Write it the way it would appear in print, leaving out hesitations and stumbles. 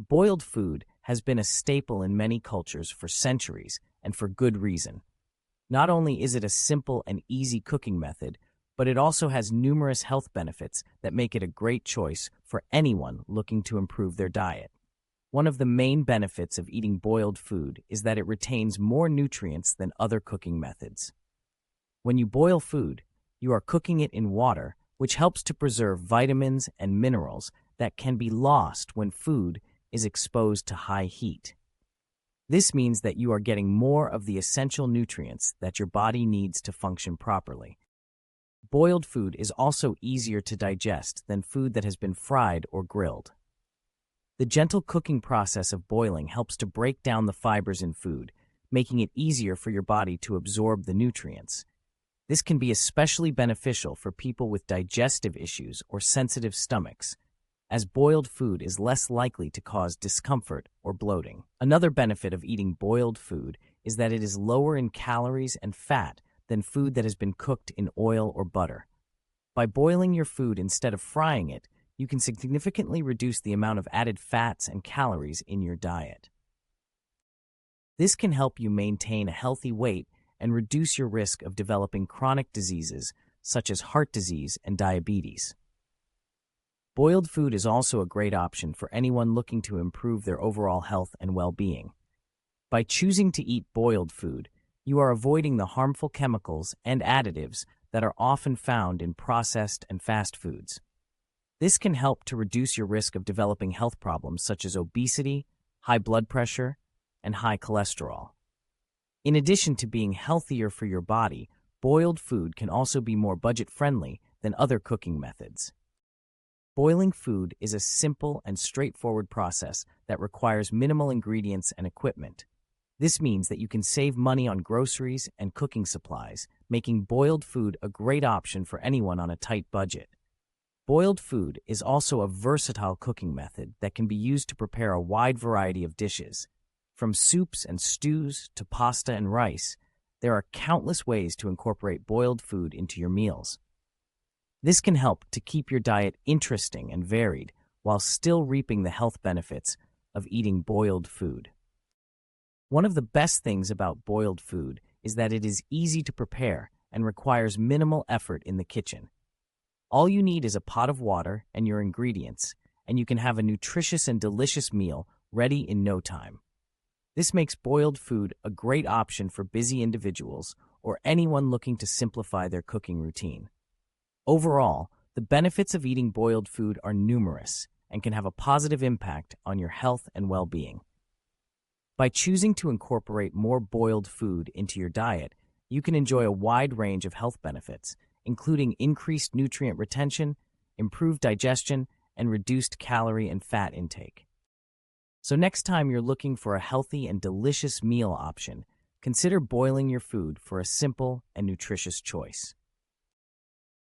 Boiled food has been a staple in many cultures for centuries, and for good reason. Not only is it a simple and easy cooking method, but it also has numerous health benefits that make it a great choice for anyone looking to improve their diet. One of the main benefits of eating boiled food is that it retains more nutrients than other cooking methods. When you boil food, you are cooking it in water, which helps to preserve vitamins and minerals that can be lost when food is exposed to high heat. This means that you are getting more of the essential nutrients that your body needs to function properly. Boiled food is also easier to digest than food that has been fried or grilled. The gentle cooking process of boiling helps to break down the fibers in food, making it easier for your body to absorb the nutrients. This can be especially beneficial for people with digestive issues or sensitive stomachs, as boiled food is less likely to cause discomfort or bloating. Another benefit of eating boiled food is that it is lower in calories and fat than food that has been cooked in oil or butter. By boiling your food instead of frying it, you can significantly reduce the amount of added fats and calories in your diet. This can help you maintain a healthy weight and reduce your risk of developing chronic diseases such as heart disease and diabetes. Boiled food is also a great option for anyone looking to improve their overall health and well-being. By choosing to eat boiled food, you are avoiding the harmful chemicals and additives that are often found in processed and fast foods. This can help to reduce your risk of developing health problems such as obesity, high blood pressure, and high cholesterol. In addition to being healthier for your body, boiled food can also be more budget-friendly than other cooking methods. Boiling food is a simple and straightforward process that requires minimal ingredients and equipment. This means that you can save money on groceries and cooking supplies, making boiled food a great option for anyone on a tight budget. Boiled food is also a versatile cooking method that can be used to prepare a wide variety of dishes. From soups and stews to pasta and rice, there are countless ways to incorporate boiled food into your meals. This can help to keep your diet interesting and varied while still reaping the health benefits of eating boiled food. One of the best things about boiled food is that it is easy to prepare and requires minimal effort in the kitchen. All you need is a pot of water and your ingredients, and you can have a nutritious and delicious meal ready in no time. This makes boiled food a great option for busy individuals or anyone looking to simplify their cooking routine. Overall, the benefits of eating boiled food are numerous and can have a positive impact on your health and well-being. By choosing to incorporate more boiled food into your diet, you can enjoy a wide range of health benefits, including increased nutrient retention, improved digestion, and reduced calorie and fat intake. So next time you're looking for a healthy and delicious meal option, consider boiling your food for a simple and nutritious choice.